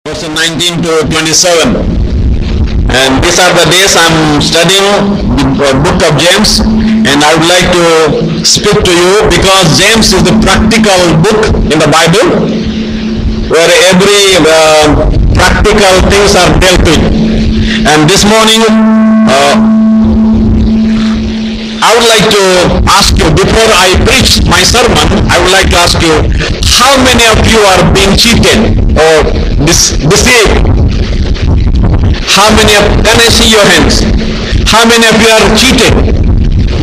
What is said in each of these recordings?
verse 19 to 27. And these are the days I'm studying the book of James, and I would like to speak to you because James is the practical book in the Bible where every practical things are dealt with. And this morning I would like to ask you, before I preach my sermon, I would like to ask you, how many of you are being cheated or deceived? How many of, can I see your hands? How many of you are cheated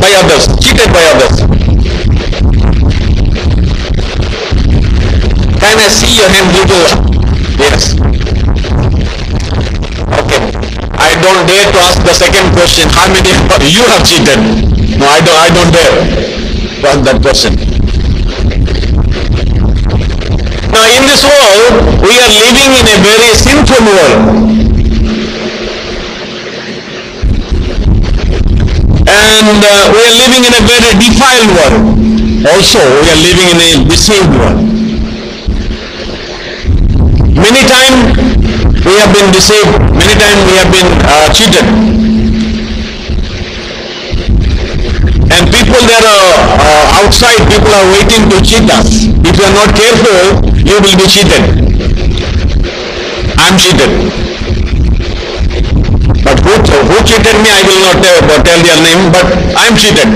by others? Cheated by others. Can I see your hand little? Yes. Okay. I don't dare to ask the second question. How many of you have cheated? No, I don't dare to ask that question. Now in this world, we are living in a very sinful world. And we are living in a very defiled world. Also, we are living in a deceived world. Many times we have been deceived. Many times we have been cheated. And people that are outside, people are waiting to cheat us. If you are not careful, you will be cheated. I am cheated. But who cheated me, I will not tell their name, but I am cheated.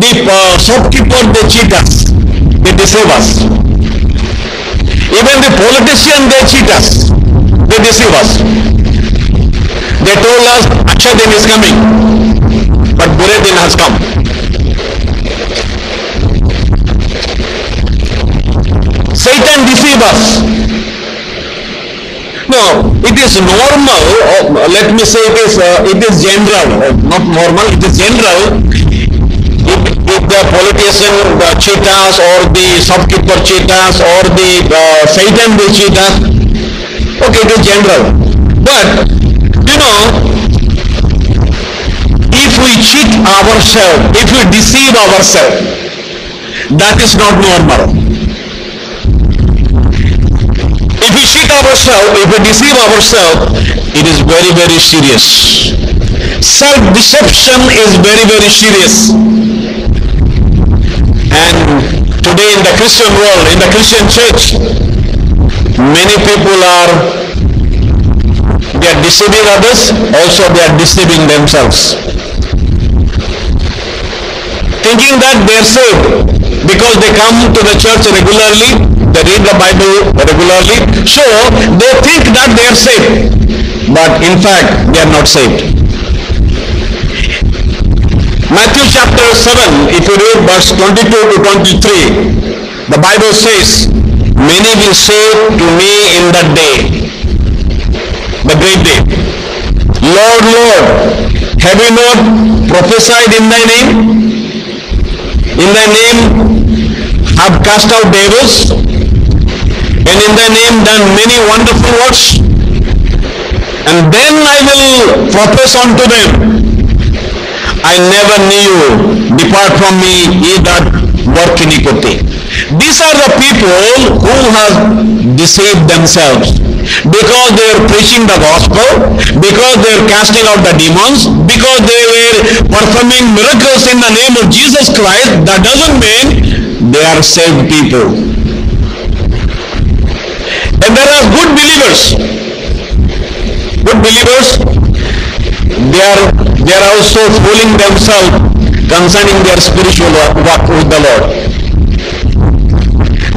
The shopkeeper, they cheat us. They deceive us. Even the politician, they cheat us. They deceive us. They told us, Akshay Din is coming. But Bure Din has come. Satan deceives us. No, it is normal, let me say it is general, not normal, it is general. If the politician cheat us, or the shopkeeper cheat us, or the Satan will cheat us, okay, it is general. But, you know, if we cheat ourselves, if we deceive ourselves, that is not normal. If we cheat ourselves, if we deceive ourselves, it is very, very serious. Self-deception is very, very serious. And today in the Christian world, in the Christian church, many people they are deceiving others, also they are deceiving themselves. Thinking that they are saved because they come to the church regularly, they read the Bible regularly, so they think that they are saved, but in fact they are not saved. Matthew chapter 7, if you read verse 22 to 23, the Bible says, many will say to me in that day, the great day, Lord, Lord, have we not prophesied in thy name? In thy name have cast out devils, and in thy name done many wonderful works. And then I will profess unto them, I never knew you, depart from me, ye that work iniquity. These are the people who have deceived themselves, because they are preaching the gospel, because they are casting out the demons, because they were performing miracles in the name of Jesus Christ. That doesn't mean they are saved people. And there are good believers. Good believers, they are also fooling themselves concerning their spiritual walk with the Lord.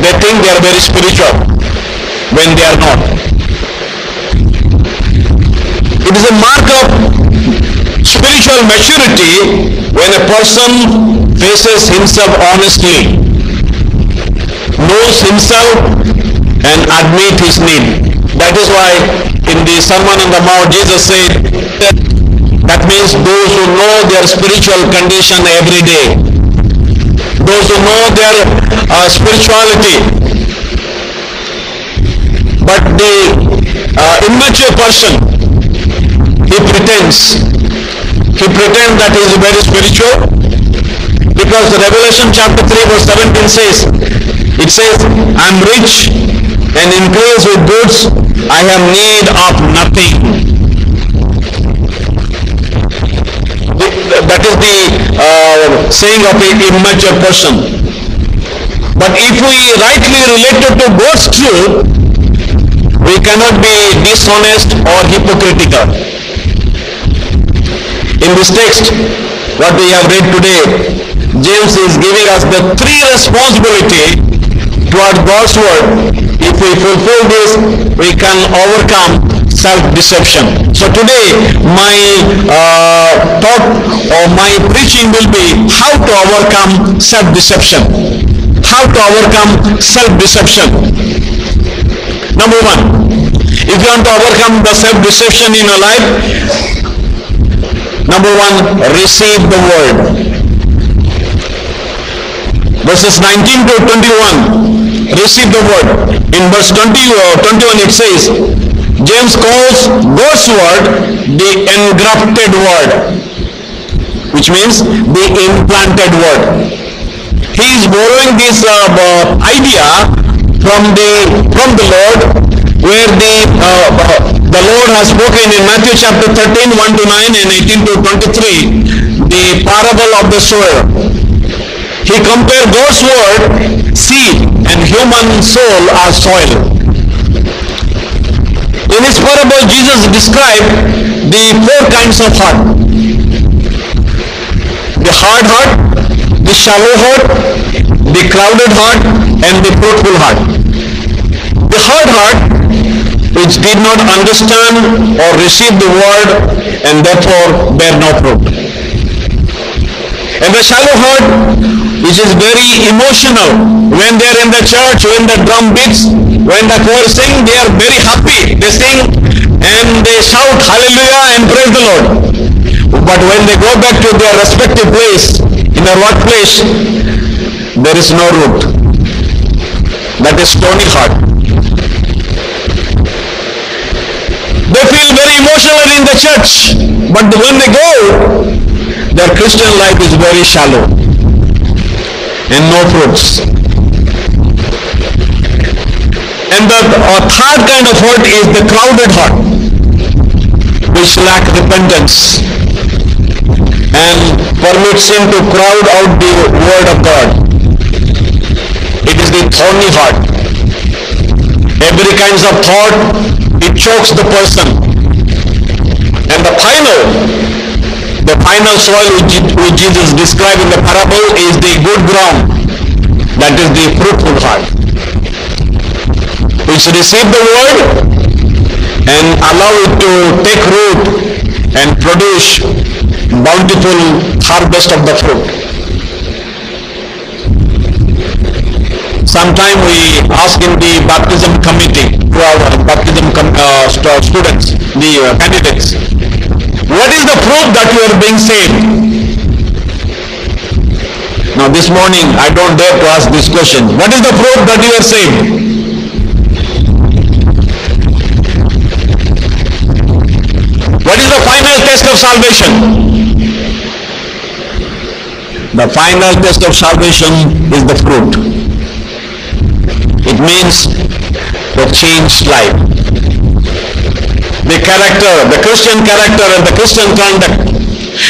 They think they are very spiritual when they are not. It is a mark of spiritual maturity when a person faces himself honestly, knows himself, and admit his need. That is why in the Sermon on the Mount, Jesus said, that means those who know their spiritual condition every day, those who know their spirituality. But the immature person, he pretends that he is very spiritual, because Revelation chapter 3 verse 17 says, it says, I am rich and increase with goods, I have need of nothing. That is the saying of an immature person. But if we rightly relate it to God's truth, we cannot be dishonest or hypocritical. In this text, what we have read today, James is giving us the three responsibility toward God's word. If we fulfill this, we can overcome self-deception. So today, my talk or my preaching will be how to overcome self-deception. How to overcome self-deception. Number one, if you want to overcome the self-deception in your life, number one, receive the word. Verses 19 to 21, receive the word. In verse 21 it says, James calls God's word the engrafted word, which means the implanted word. He is borrowing this idea from the Lord, where the Lord has spoken in Matthew chapter 13, 1 to 9 and 18 to 23, the parable of the sower. He compared God's word, seed, and human soul as soil. In his parable, Jesus described the four kinds of heart. The hard heart, the shallow heart, the clouded heart, and the fruitful heart. The hard heart, which did not understand or receive the word and therefore bear no fruit. And the shallow heart, which is very emotional. When they are in the church, when the drum beats, when the choir sing, they are very happy. They sing and they shout hallelujah and praise the Lord. But when they go back to their respective place, in their workplace, there is no root. That is stony heart. They feel very emotional in the church, but when they go, their Christian life is very shallow and no fruits. And the third kind of heart is the clouded heart, which lack repentance and permits sin to crowd out the word of God. It is the thorny heart. Every kind of thought, it chokes the person. And the final soil which Jesus described in the parable is the good ground. That is the fruitful heart, which receive the word and allow it to take root and produce bountiful harvest of the fruit. Sometime we ask in the baptism committee to our baptism students, the candidates, what is the proof that you are being saved? Now this morning I don't dare to ask this question. What is the proof that you are saved? What is the final test of salvation? The final test of salvation is the fruit. It means the changed life. The character, the Christian character and the Christian conduct.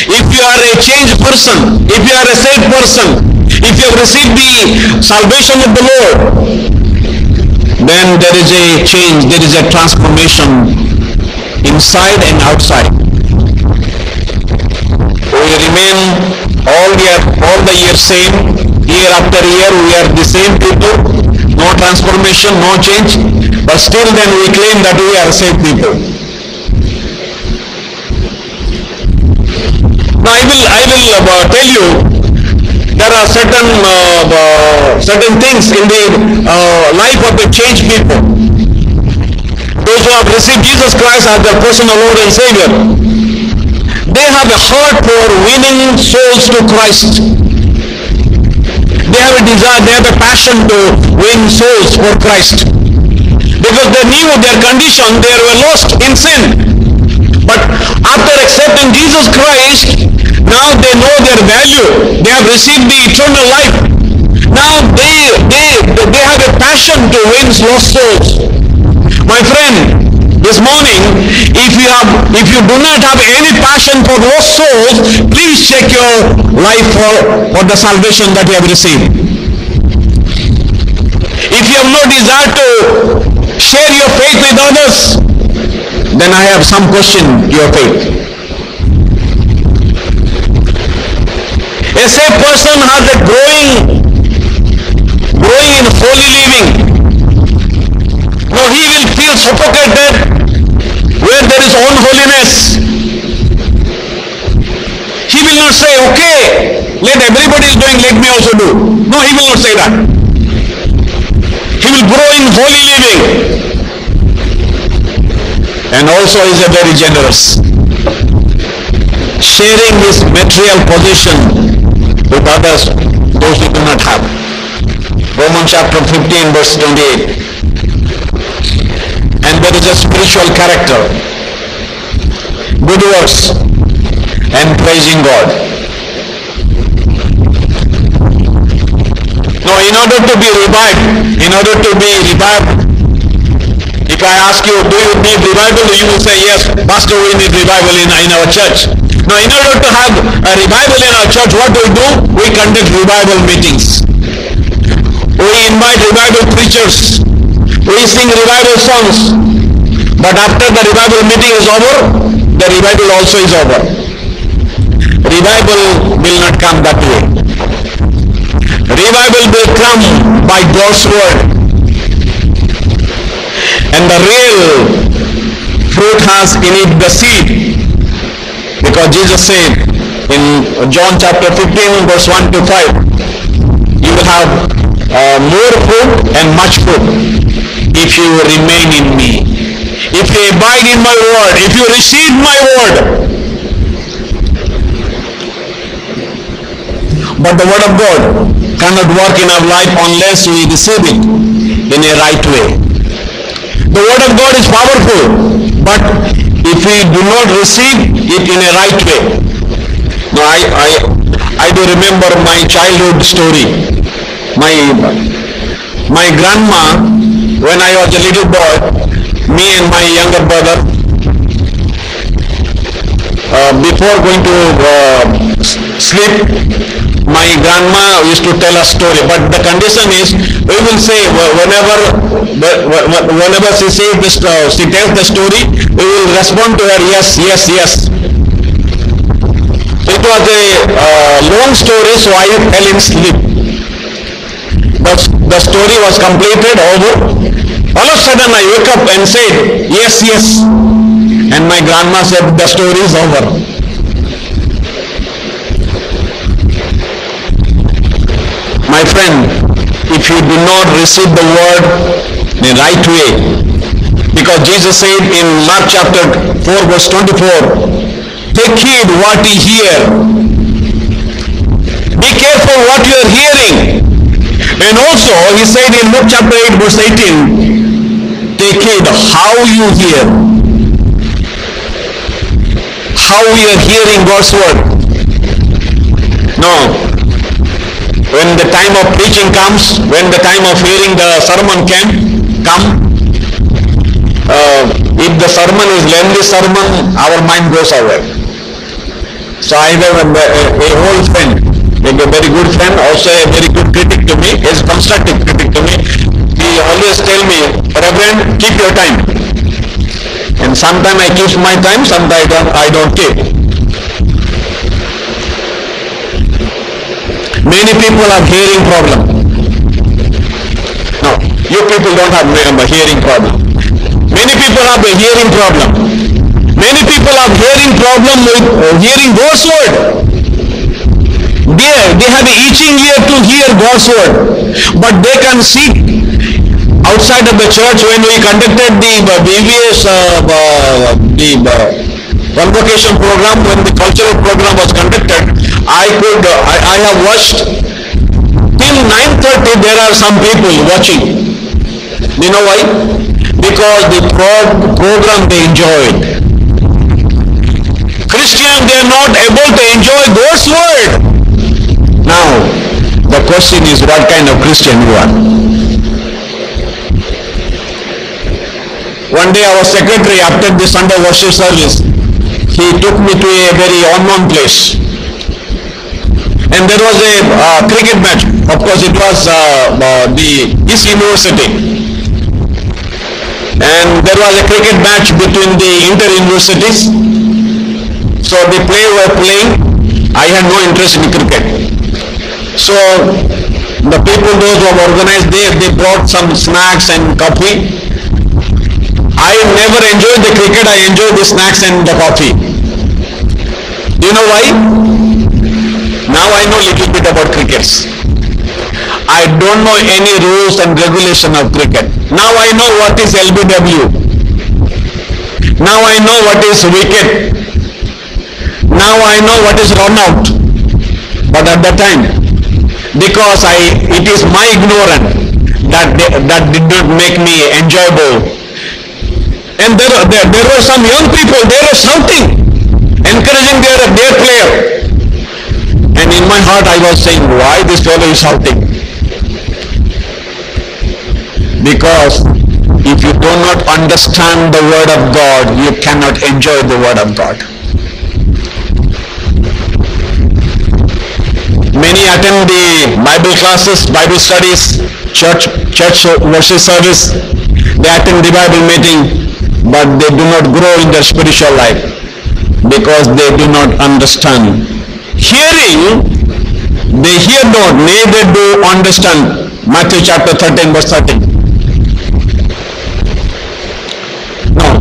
If you are a changed person, if you are a saved person, if you have received the salvation of the Lord, then there is a change, there is a transformation inside and outside. We remain all the year same, year after year we are the same people, no transformation, no change, but still then we claim that we are saved people. Now I will tell you, there are certain things in the life of the changed people. Those who have received Jesus Christ as their personal Lord and Savior, they have a heart for winning souls to Christ. They have a desire, they have a passion to win souls for Christ. Because they knew their condition, they were lost in sin. But after accepting Jesus Christ, now they know their value. They have received the eternal life. Now they have a passion to win lost souls. My friend, this morning, if you do not have any passion for lost souls, please check your life for the salvation that you have received. If you have no desire to share your faith with others, then I have some question to your faith. A saved person has a growing in holy living. No, he will feel suffocated where there is unholiness. He will not say, okay, let everybody is doing, let me also do. No, he will not say that. He will grow in holy living. And also is a very generous. Sharing his material possession with others, those who do not have. Romans chapter 15 verse 28. And there is a spiritual character, good works, and praising God. Now, in order to be revived, if I ask you, do you need revival? You will say, yes, Pastor, we need revival in our church. Now, in order to have a revival in our church, what do? We conduct revival meetings. We invite revival preachers. We sing revival songs. But after the revival meeting is over, the revival also is over. Revival will not come that way. Revival will come by God's word. And the real fruit has in it the seed. Because Jesus said in John chapter 15 verse 1 to 5, you will have more fruit and much fruit if you remain in me. If you abide in my word, if you receive my word. But the word of God cannot work in our life unless we receive it in a right way. The word of God is powerful, but if we do not receive it in a right way. Now I do remember my childhood story. My grandma, when I was a little boy, me and my younger brother, before going to sleep, my grandma used to tell a story. But the condition is, we will say whenever she says this, she tells the story, we will respond to her, yes, yes, yes. It was a long story, so I fell in sleep. The story was completed, over. All of a sudden I woke up and said, yes, yes. And my grandma said, the story is over. My friend, if you do not receive the word in the right way, because Jesus said in Mark chapter 4 verse 24, take heed what ye hear. Be careful what you are hearing. And also, he said in Luke chapter 8 verse 18, take heed how you hear. How we are hearing God's word. No. When the time of preaching comes, when the time of hearing the sermon come, if the sermon is lengthy sermon, our mind goes away. So I have a old friend, a very good friend, also a very good critic to me, is constructive critic to me. He always tell me, Reverend, keep your time. And sometimes I keep my time, sometimes I don't keep. Many people have hearing problem. No, you people don't have a hearing problem. Many people have a hearing problem. Many people have hearing problem with hearing God's word. They have an itching ear to hear God's word. But they can sit outside of the church. When we conducted the BVS, convocation program, when the cultural program was conducted, I have watched till 9:30. There are some people watching. You know why? Because the program they enjoyed. Christians, they are not able to enjoy God's word. Now, The question is what kind of Christian you are. One day our secretary, after the Sunday worship service, he took me to a very unknown place. And there was a cricket match. Of course, it was this university. And there was a cricket match between the inter-universities. So the players were playing. I had no interest in cricket. So the people, those who have organized, they brought some snacks and coffee. I never enjoyed the cricket. I enjoyed the snacks and the coffee. Do you know why? Now I know a little bit about crickets. I don't know any rules and regulation of cricket. Now I know what is LBW. Now I know what is wicket. Now I know what is run out. But at that time, because it is my ignorance that did not make me enjoyable. And there were some young people, they were shouting, encouraging their player. And in my heart I was saying, why this fellow is shouting? Because if you do not understand the word of God, you cannot enjoy the word of God. Many attend the Bible classes, Bible studies, church worship service. They attend the Bible meeting, but they do not grow in their spiritual life because they do not understand. Hearing, they hear not, neither do understand. Matthew chapter 13 verse 13. Now,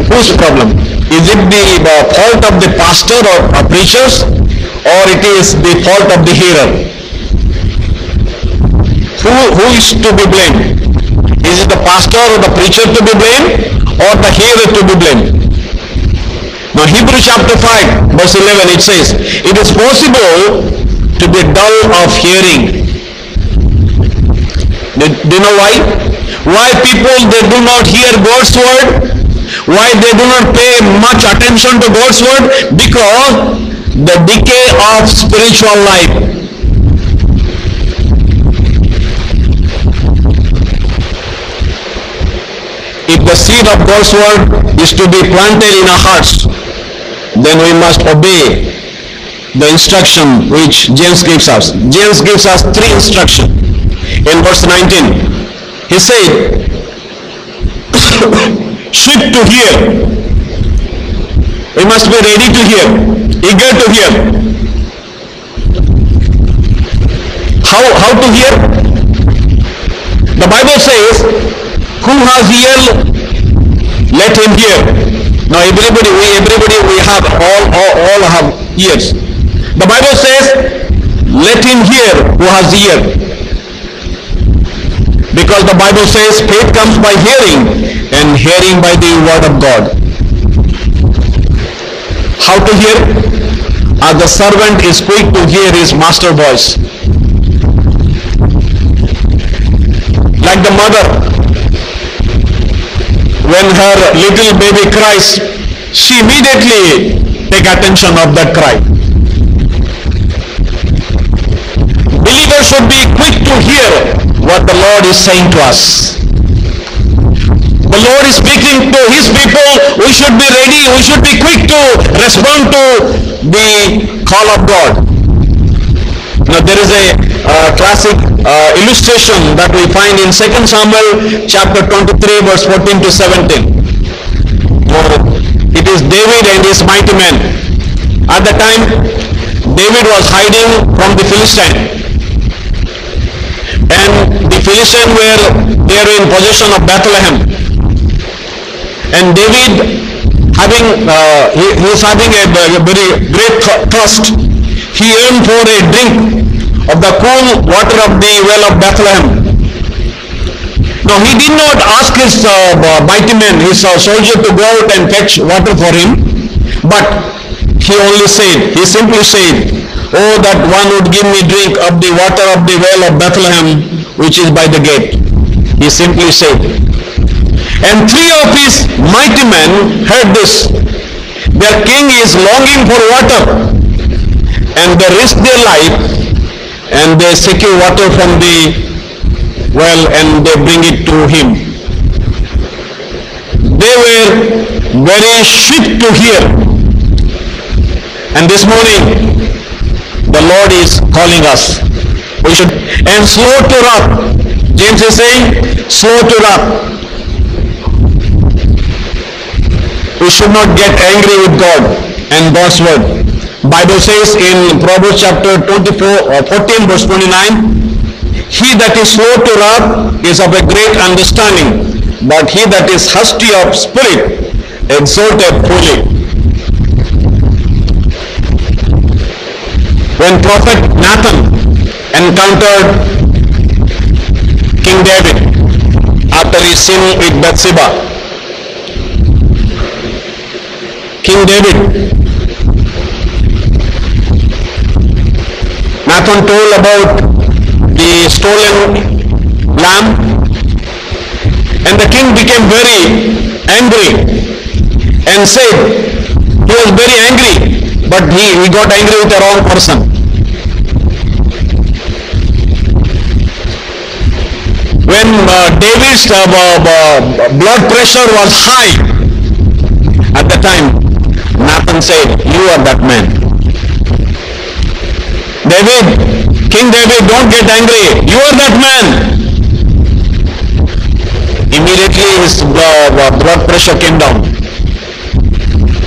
whose problem? Is it the fault of the pastor or preachers, or it is the fault of the hearer? Who is to be blamed? Is it the pastor or the preacher to be blamed, or the hearer to be blamed? Now Hebrews chapter 5 verse 11, it says, it is possible to be dull of hearing. Do you know why? Why people, they do not hear God's word? Why they do not pay much attention to God's word? Because the decay of spiritual life. If the seed of God's word is to be planted in our hearts, then we must obey the instruction which James gives us. James gives us 3 instructions. In verse 19, he said, swift to hear. We must be ready to hear, eager to hear. How to hear? The Bible says, who has ear, let him hear. Now everybody we have all have ears. The Bible says, let him hear who has ear. Because the Bible says faith comes by hearing, and hearing by the word of God. How to hear? As the servant is quick to hear his master's voice. Like the mother, when her little baby cries, she immediately takes attention of that cry. Believers should be quick to hear what the Lord is saying to us. The Lord is speaking to his people. We should be ready. We should be quick to respond to the call of God. Now there is a classic illustration that we find in 2 Samuel chapter 23 verse 14 to 17. It is David and his mighty men. At the time, David was hiding from the Philistine. And the Philistines were in possession of Bethlehem. And David, he was having a very great thirst. He yearned for a drink of the cool water of the well of Bethlehem. Now he did not ask his mighty men, his soldier, to go out and fetch water for him, but he simply said, oh, that one would give me drink of the water of the well of Bethlehem, which is by the gate. He simply said. And 3 of his mighty men heard this. Their king is longing for water, and they risked their life and they secure water from the well and they bring it to him. They were very swift to hear. And this morning, the Lord is calling us. We should, and slow to wrath. James is saying, slow to wrath. We should not get angry with God and God's word. Bible says in Proverbs chapter 14 verse 29, he that is slow to wrath is of a great understanding, but he that is hasty of spirit exalteth fully. When prophet Nathan encountered King David after his sin with Bathsheba, King David, Nathan told about the stolen lamb, and the king became very angry and said, he was very angry, but he got angry with the wrong person. When David's blood pressure was high at the time, Nathan said, you are that man. King David, don't get angry. You are that man. Immediately his blood pressure came down.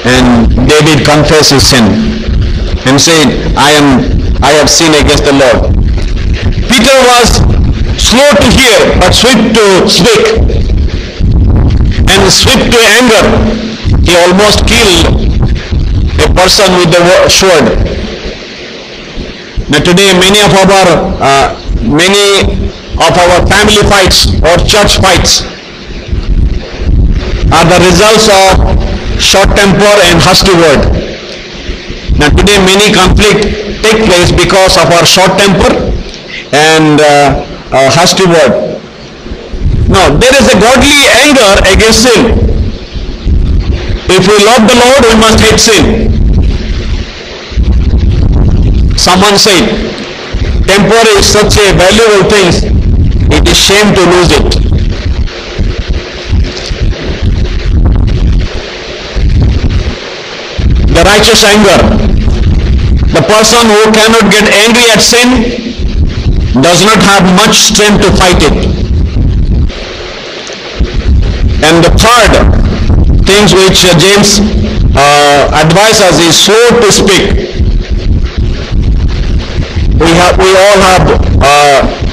And David confessed his sin and said, I have sinned against the Lord. Peter was slow to hear but swift to speak and swift to anger. He almost killed a person with the sword. Now today many of our family fights or church fights are the results of short temper and hasty word. Now today many conflicts take place because of our short temper and hasty word. Now there is a godly anger against sin. If we love the Lord, we must hate sin. Someone said, temper is such a valuable thing, it is shame to lose it. The righteous anger. The person who cannot get angry at sin does not have much strength to fight it. And the third things which James advises is slow to speak. We all have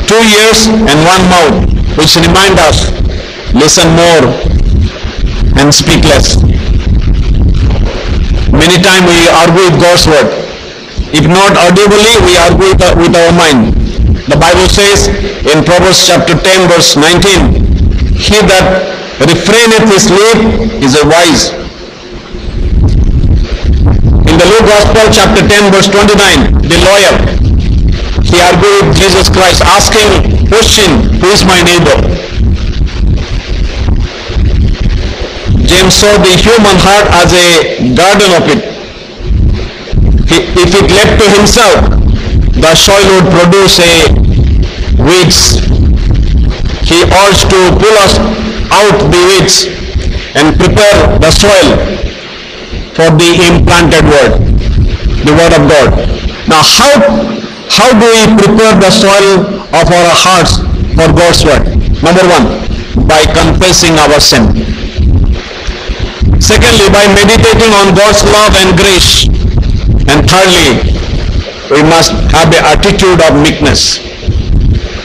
2 ears and 1 mouth, which remind us, listen more and speak less. Many times we argue with God's word. If not audibly, we argue with our mind. The Bible says in Proverbs chapter 10 verse 19, he that refraineth his lip is a wise. In the Luke Gospel chapter 10 verse 29, the lawyer, he argued with Jesus Christ, asking question, who is my neighbor? James saw the human heart as a garden of it. If it left to himself, the soil would produce weeds. He urged to pull us out the weeds and prepare the soil for the implanted word, the word of God. Now how do we prepare the soil of our hearts for God's word? Number 1, by confessing our sin. Secondly, by meditating on God's love and grace. And thirdly, we must have the attitude of meekness.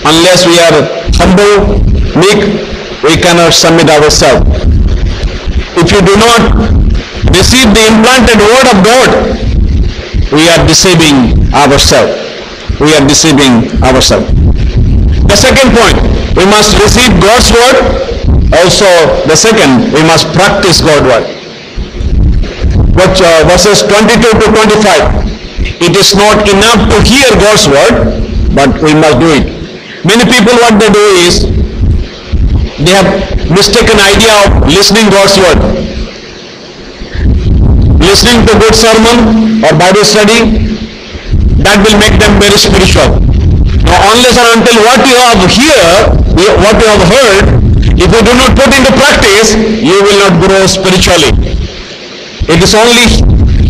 Unless we are humble, meek, we cannot submit ourselves. If you do not receive the implanted word of God, we are deceiving ourselves. We are deceiving ourselves. The second point, we must receive God's word. Also, the second, we must practice God's word. Verses 22 to 25. It is not enough to hear God's word, but we must do it. Many people, what they do is, they have mistaken idea of listening God's word. Listening to good sermon or Bible study, that will make them very spiritual. Now, unless and until what you have heard, if you do not put into practice, you will not grow spiritually. It is only,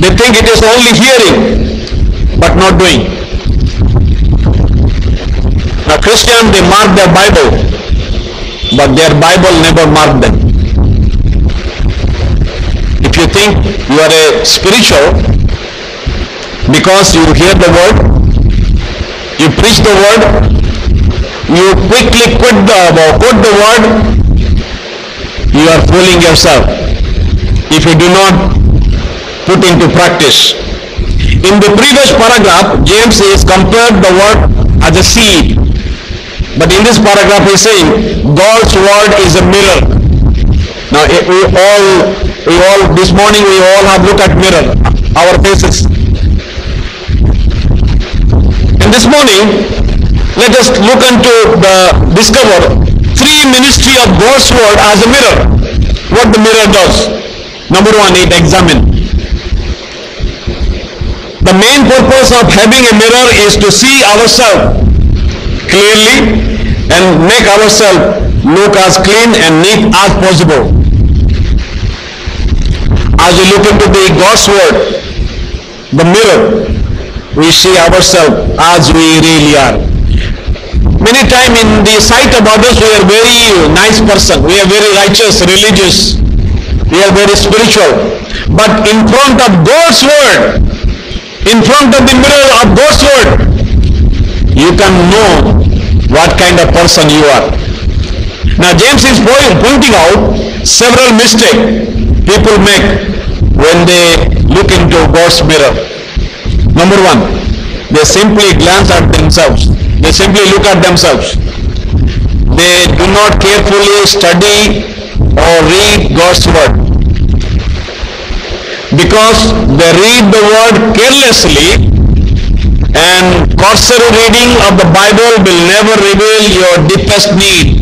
they think it is only hearing, but not doing. Now, Christians, they mark their Bible, but their Bible never marked them. If you think you are a spiritual because you hear the word, you preach the word, you quickly quote the word, you are fooling yourself if you do not put into practice. In the previous paragraph, James is compared the word as a seed. But in this paragraph he is saying God's word is a mirror. Now this morning we all have looked at mirror, our faces. And this morning, let us look into discover three ministry of God's word as a mirror. What the mirror does. Number one, it examines. The main purpose of having a mirror is to see ourselves clearly and make ourselves look as clean and neat as possible. As we look into the God's word, the mirror, we see ourselves as we really are. Many times in the sight of others we are very nice person, we are very righteous, religious, we are very spiritual. But in front of God's word, in front of the mirror of God's word, you can know what kind of person you are. Now James is pointing out several mistakes people make when they look into God's mirror. Number one, they simply glance at themselves. They simply look at themselves. They do not carefully study or read God's word. Because they read the word carelessly, and cursory reading of the Bible will never reveal your deepest need.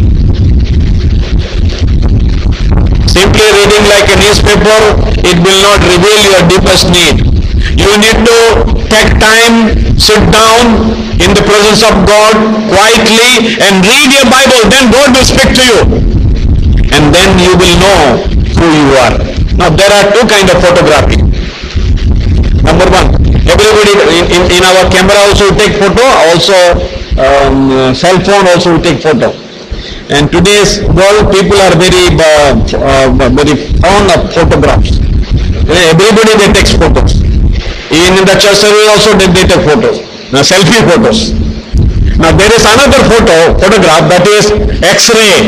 Simply reading like a newspaper, it will not reveal your deepest need. You need to take time, sit down in the presence of God quietly and read your Bible. Then God will speak to you. And then you will know who you are. Now there are two kinds of photography. Number one, everybody in our camera also take photo, also cell phone also take photo. And today's world, people are very fond of photographs. Everybody they takes photos. Even in the church service also they take photos. Now selfie photos. Now there is another photograph that is X-ray.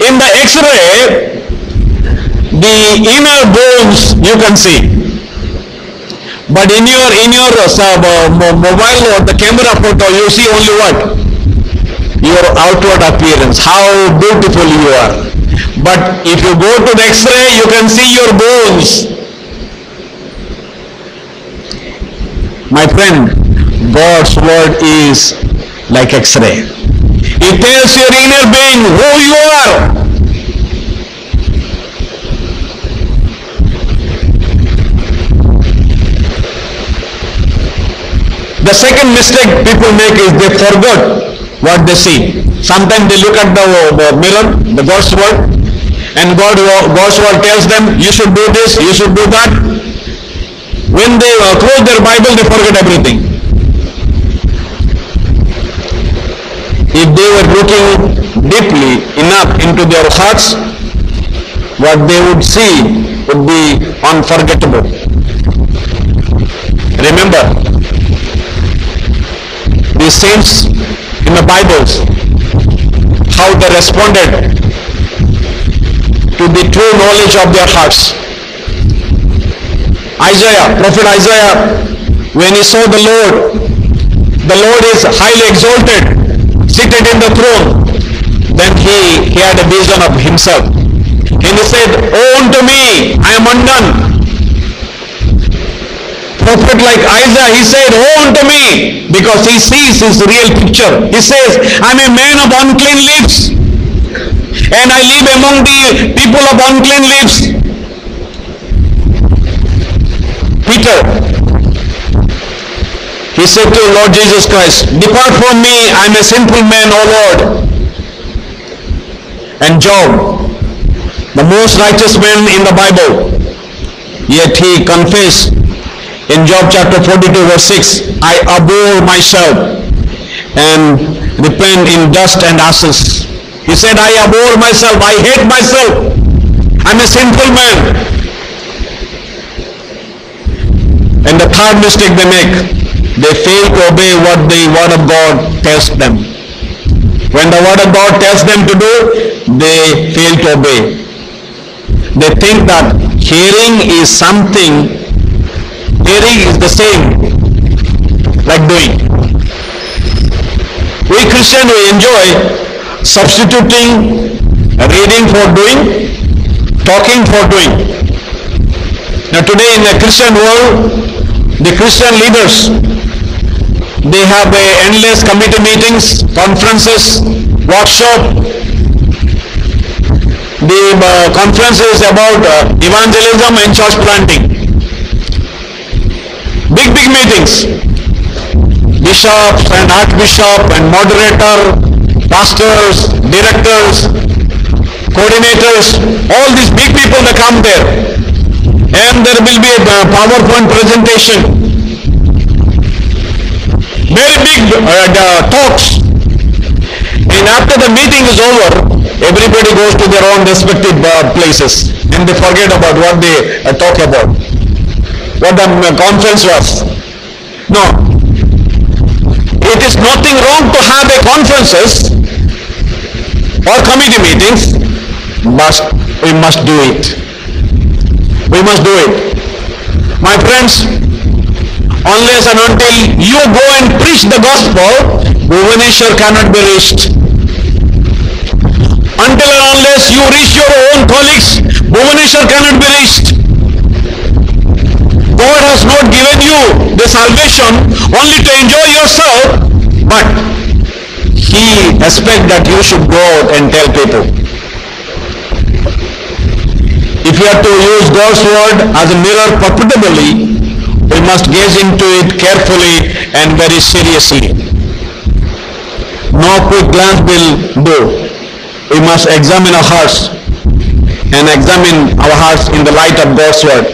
In the X-ray, the inner bones you can see. But in your mobile or the camera photo, you see only what? Your outward appearance, how beautiful you are. But if you go to the X-ray, you can see your bones. My friend, God's word is like X-ray. It tells your inner being who you are. The second mistake people make is they forget what they see. Sometimes they look at the mirror, the God's word, and God's word tells them, you should do this, you should do that. When they close their Bible, they forget everything. If they were looking deeply enough into their hearts, what they would see would be unforgettable. Remember, the saints in the Bibles, how they responded to the true knowledge of their hearts. Prophet Isaiah, when he saw the Lord is highly exalted, seated in the throne, then he had a vision of himself. And he said, "Woe unto me, I am undone." Prophet like Isaiah, he said, "Woe unto me," because he sees his real picture. He says, "I am a man of unclean lips, and I live among the people of unclean lips." Peter, He said to Lord Jesus Christ, "Depart from me, I am a sinful man, O Lord." And Job, the most righteous man in the Bible, yet he confessed in Job chapter 42 verse 6, "I abhor myself and repent in dust and ashes." He said, "I abhor myself, I hate myself, I'm a sinful man." And the third mistake they make, they fail to obey what the Word of God tells them. When the Word of God tells them to do, they fail to obey. They think that hearing is the same like doing. We Christians, we enjoy substituting reading for doing, talking for doing. Now today in the Christian world, the Christian leaders, they have endless committee meetings, conferences, workshop. The conference is about evangelism and church planting. Big meetings. Bishops and archbishop and moderator, pastors, directors, coordinators, all these big people that come there. And there will be a PowerPoint presentation. Very big talks. And after the meeting is over, everybody goes to their own respective places and they forget about what they talk about, what the conference was. No. It is nothing wrong to have a conferences or committee meetings, but we must do it. We must do it. My friends, unless and until you go and preach the gospel, Bhubaneswar cannot be reached. Until and unless you reach your own colleagues, Bhubaneswar cannot be reached. God has not given you the salvation only to enjoy yourself, but He expects that you should go out and tell people. If you have to use God's word as a mirror profitably, we must gaze into it carefully and very seriously. No quick glance will do. We must examine our hearts and examine our hearts in the light of God's word,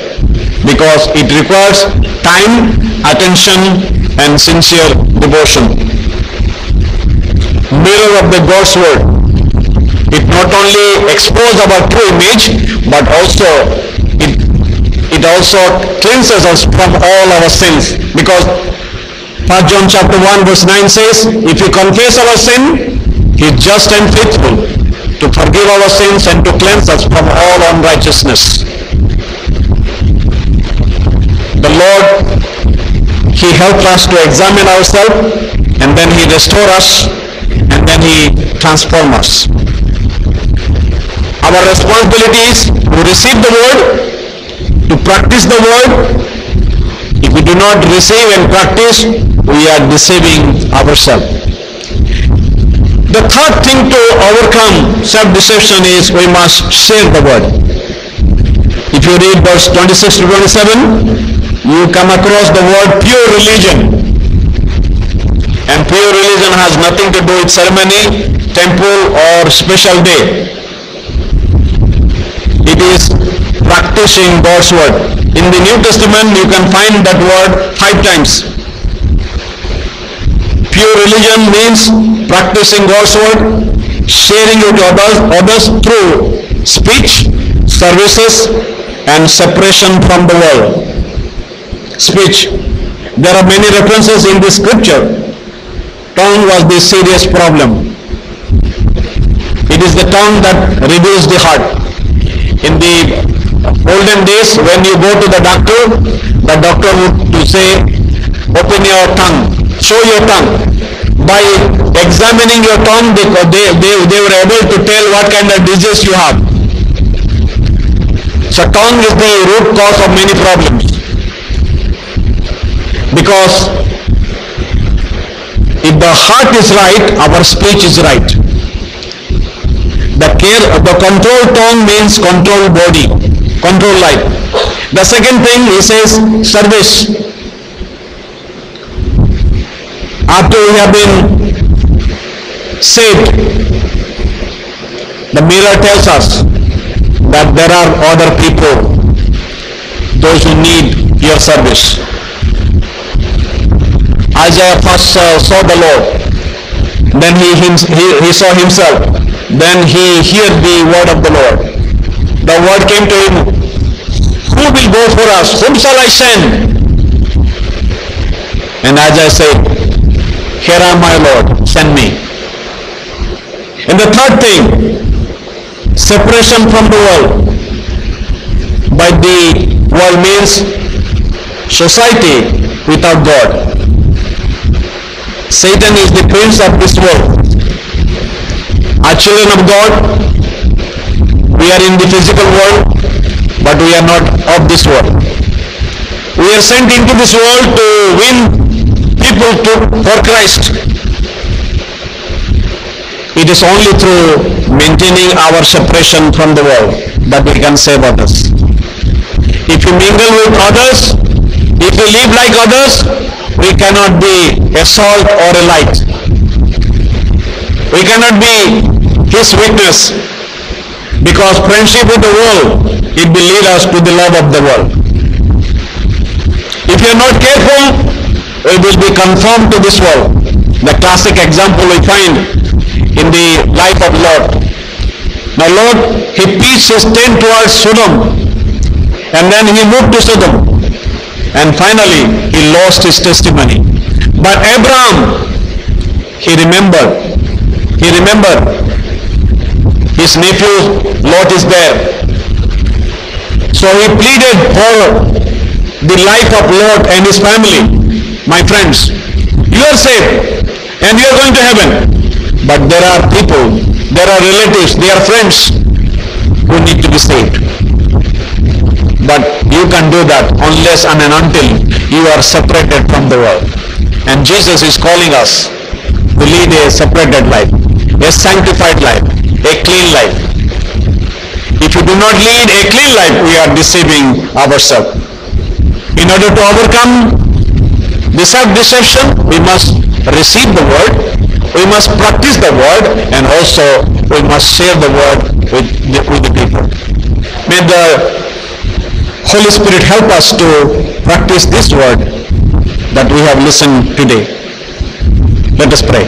because it requires time, attention, and sincere devotion. Mirror of the God's word. It not only exposes our true image, but also it also cleanses us from all our sins. Because 1 John chapter 1 verse 9 says, if we confess our sin, He is just and faithful to forgive our sins and to cleanse us from all unrighteousness. The Lord, He helps us to examine ourselves, and then He restores us, and then He transforms us. Our responsibility is to receive the word, to practice the word. If we do not receive and practice, we are deceiving ourselves. The third thing to overcome self-deception is we must share the word. If you read verse 26 to 27, you come across the word pure religion. And pure religion has nothing to do with ceremony, temple, or special day. It is practicing God's word. In the New Testament, you can find that word 5 times. Pure religion means practicing God's word, sharing it with others through speech, services, and separation from the world. Speech. There are many references in the scripture. Tongue was the serious problem. It is the tongue that reveals the heart. In the olden days, when you go to the doctor would say, open your tongue, show your tongue. By examining your tongue, they were able to tell what kind of disease you have. So tongue is the root cause of many problems. Because if the heart is right, our speech is right. The control tongue means control body, control life. The second thing he says, service. After we have been saved, the mirror tells us that there are other people, those who need your service. Isaiah first saw the Lord, then he saw himself, then he heard the word of the Lord. The word came to him, who will go for us? Whom shall I send? And Isaiah said, here am I, Lord, send me. And the third thing, separation from the world. By the world means society without God. Satan is the prince of this world. Our children of God, we are in the physical world, but we are not of this world. We are sent into this world to win people for Christ. It is only through maintaining our separation from the world that we can save others. If you mingle with others, if you live like others, we cannot be a salt or a light. We cannot be his witness, because friendship with the world, it will lead us to the love of the world. If you are not careful, we will be conformed to this world. The classic example we find in the life of Lot. Now Lot, he pitched his tent towards Sodom, and then he moved to Sodom, and finally he lost his testimony. But Abraham, he remembered his nephew Lot is there. So he pleaded for the life of Lot and his family. My friends, you are saved and you are going to heaven, but there are people, there are relatives, there are friends who need to be saved. But you can do that unless and until you are separated from the world. And Jesus is calling us to lead a separated life, a sanctified life, a clean life. If you do not lead a clean life, we are deceiving ourselves. In order to overcome the self-deception, we must receive the word, we must practice the word, and also we must share the word with the people. May the Holy Spirit help us to practice this word that we have listened today. Let us pray.